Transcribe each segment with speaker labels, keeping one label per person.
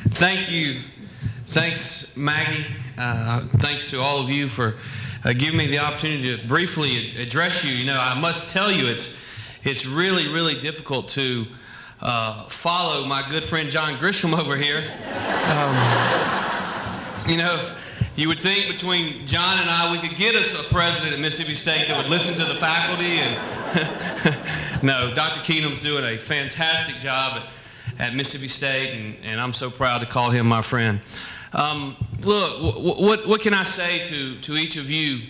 Speaker 1: Thank you. Thanks, Maggie. Thanks to all of you for giving me the opportunity to briefly address you. You know, I must tell you, it's really, really difficult to follow my good friend John Grisham over here. You know, you would think between John and I, we could get us a president at Mississippi State that would listen to the faculty. And no, Dr. Keenum's doing a fantastic job at Mississippi State, and I'm so proud to call him my friend. Look, what can I say to each of you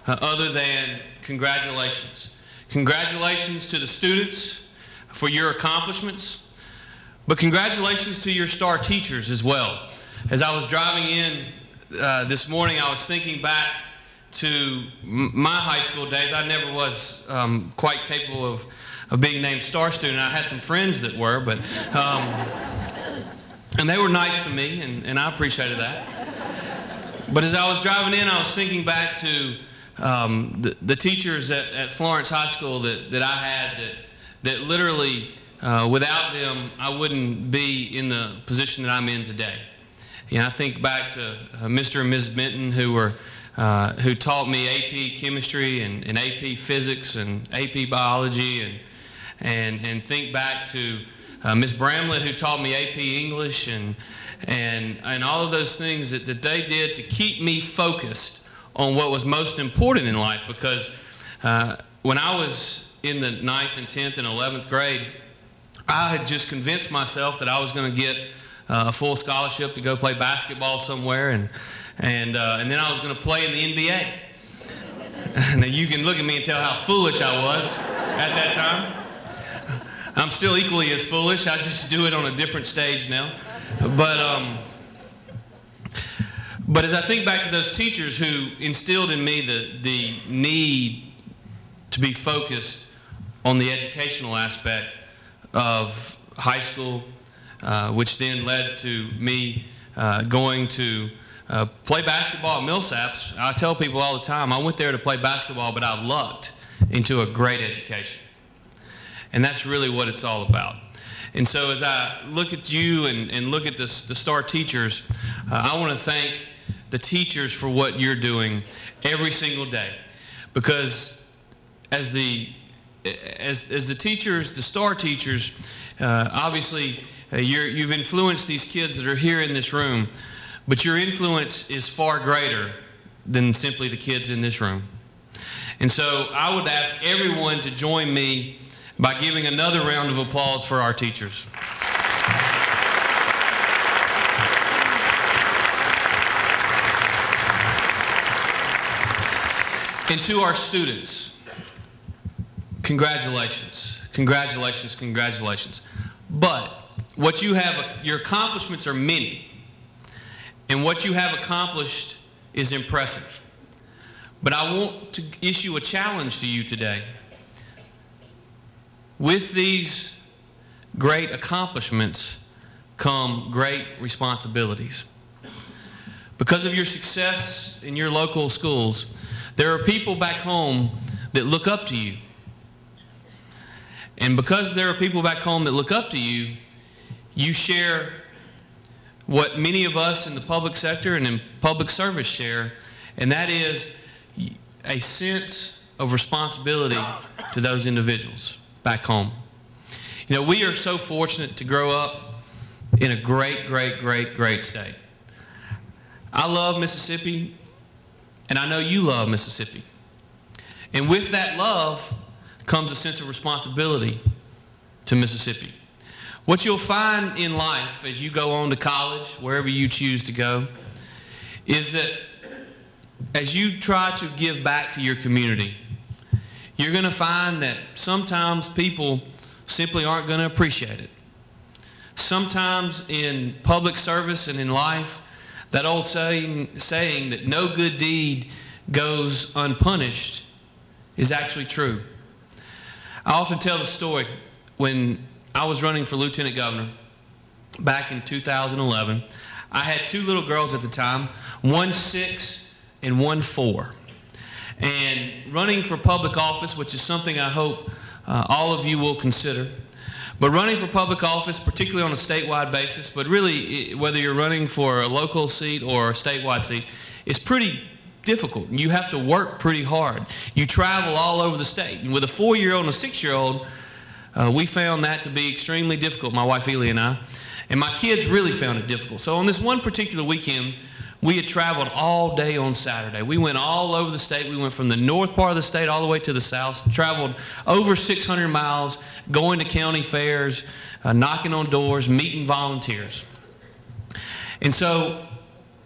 Speaker 1: other than congratulations? Congratulations to the students for your accomplishments, but congratulations to your star teachers as well. As I was driving in this morning, I was thinking back to my high school days. I never was quite capable of being named star student. I had some friends that were, but and they were nice to me, and I appreciated that. But as I was driving in, I was thinking back to the teachers at Florence High School that I had that literally, without them, I wouldn't be in the position that I'm in today. You know, I think back to Mr. and Mrs. Benton who taught me AP Chemistry and AP Physics and AP Biology, and think back to Ms. Bramlett, who taught me AP English, and all of those things that they did to keep me focused on what was most important in life. Because when I was in the 9th and 10th and 11th grade, I had just convinced myself that I was going to get a full scholarship to go play basketball somewhere, and then I was going to play in the NBA. Now you can look at me and tell how foolish I was at that time. I'm still equally as foolish. I just do it on a different stage now. But as I think back to those teachers who instilled in me the need to be focused on the educational aspect of high school, which then led to me going to play basketball at Millsaps. I tell people all the time, I went there to play basketball, but I lucked into a great education. And that's really what it's all about. And so as I look at you and look at the star teachers, I want to thank the teachers for what you're doing every single day. Because as the teachers, the star teachers, obviously you've influenced these kids that are here in this room, but your influence is far greater than simply the kids in this room. And so I would ask everyone to join me by giving another round of applause for our teachers. And to our students, congratulations, congratulations, congratulations. But what you have, your accomplishments are many, and what you have accomplished is impressive. But I want to issue a challenge to you today. With these great accomplishments come great responsibilities. Because of your success in your local schools, there are people back home that look up to you. And because there are people back home that look up to you, you share what many of us in the public sector and in public service share, and that is a sense of responsibility to those individuals back home. You know, we are so fortunate to grow up in a great, great, great, great state. I love Mississippi, and I know you love Mississippi. And with that love comes a sense of responsibility to Mississippi. What you'll find in life as you go on to college, wherever you choose to go, is that as you try to give back to your community, you're going to find that sometimes people simply aren't going to appreciate it. Sometimes in public service and in life, that old saying that no good deed goes unpunished is actually true. I often tell the story when I was running for lieutenant governor back in 2011. I had two little girls at the time, one 6 and one 4. And running for public office, which is something I hope all of you will consider, But running for public office, particularly on a statewide basis, but really whether you're running for a local seat or a statewide seat, is pretty difficult. You have to work pretty hard. You travel all over the state. And with a 4-year-old and a 6-year-old, we found that to be extremely difficult, my wife Ely and I. And my kids really found it difficult. So on this one particular weekend, we had traveled all day on Saturday. We went all over the state. We went from the north part of the state all the way to the south, traveled over 600 miles, going to county fairs, knocking on doors, meeting volunteers. And so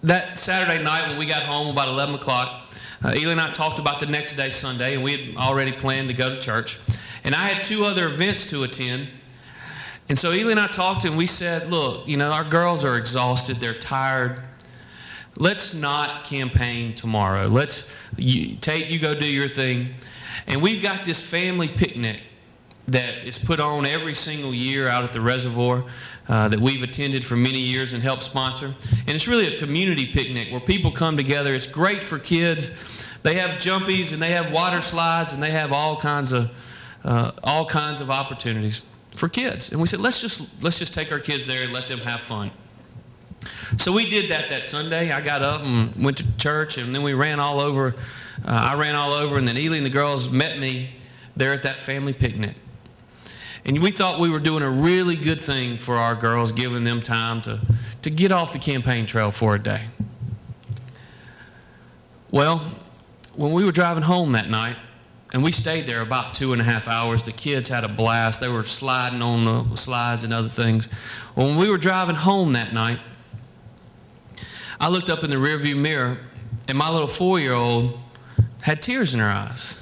Speaker 1: that Saturday night when we got home about 11 o'clock, Ely and I talked about the next day, Sunday, and we had already planned to go to church. And I had 2 other events to attend. And so Ely and I talked and we said, look, you know, our girls are exhausted. They're tired. Let's not campaign tomorrow. Tate, you go do your thing. And we've got this family picnic that is put on every single year out at the reservoir that we've attended for many years and helped sponsor. And it's really a community picnic where people come together. It's great for kids. They have jumpies and they have water slides and they have all kinds of opportunities for kids. And we said, let's just take our kids there and let them have fun. So we did that Sunday. I got up and went to church, and then we ran all over. I ran all over, and then Ely and the girls met me there at that family picnic. And we thought we were doing a really good thing for our girls, giving them time to get off the campaign trail for a day. Well, when we were driving home that night, and we stayed there about 2.5 hours. The kids had a blast. They were sliding on the slides and other things. Well, when we were driving home that night, I looked up in the rearview mirror, and my little 4-year-old had tears in her eyes.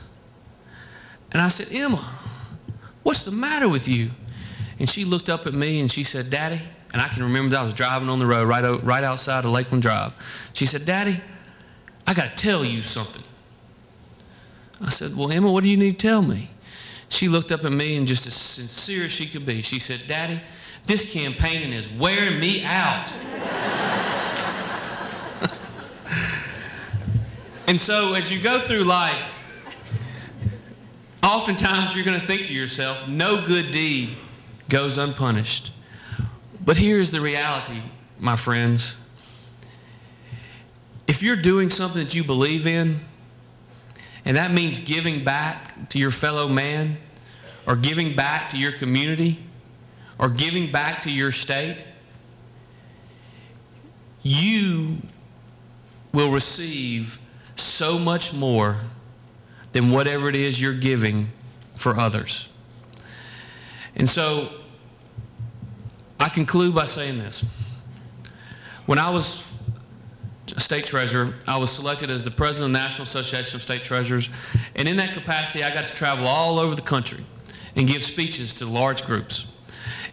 Speaker 1: And I said, Emma, what's the matter with you? And she looked up at me and she said, Daddy, and I can remember that I was driving on the road right outside of Lakeland Drive. She said, Daddy, I got to tell you something. I said, well, Emma, what do you need to tell me? She looked up at me and just as sincere as she could be, she said, Daddy, this campaigning is wearing me out. And so as you go through life, oftentimes you're going to think to yourself, no good deed goes unpunished. But here's the reality, my friends. If you're doing something that you believe in, and that means giving back to your fellow man, or giving back to your community, or giving back to your state, you will receive so much more than whatever it is you're giving for others. And so I conclude by saying this. When I was state treasurer, I was selected as the president of the National Association of State Treasurers, and in that capacity I got to travel all over the country and give speeches to large groups.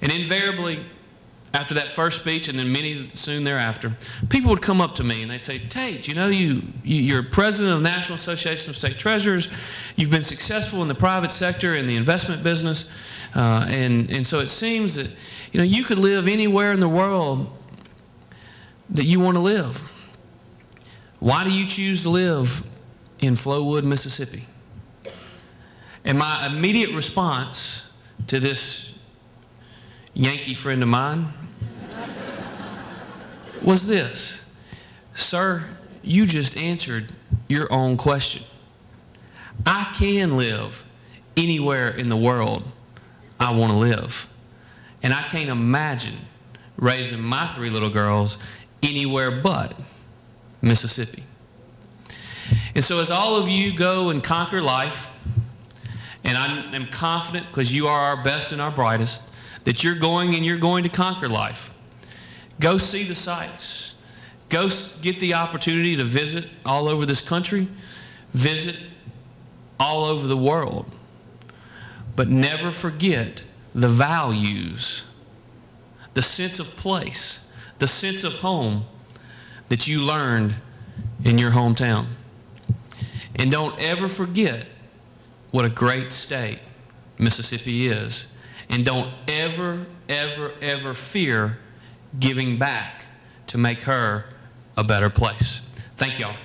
Speaker 1: And invariably, after that first speech and then many soon thereafter, people would come up to me and they'd say, Tate, you know, you're president of the National Association of State Treasurers, you've been successful in the private sector in the investment business, and so it seems that, you know, you could live anywhere in the world that you want to live. Why do you choose to live in Flowood, Mississippi? And my immediate response to this Yankee friend of mine was this: sir, you just answered your own question. I can live anywhere in the world I want to live. And I can't imagine raising my 3 little girls anywhere but Mississippi. And so as all of you go and conquer life, and I am confident, because you are our best and our brightest, that you're going to conquer life. Go see the sights. Go get the opportunity to visit all over this country, visit all over the world. But never forget the values, the sense of place, the sense of home that you learned in your hometown. And don't ever forget what a great state Mississippi is. And don't ever, ever, ever fear giving back to make her a better place. Thank y'all.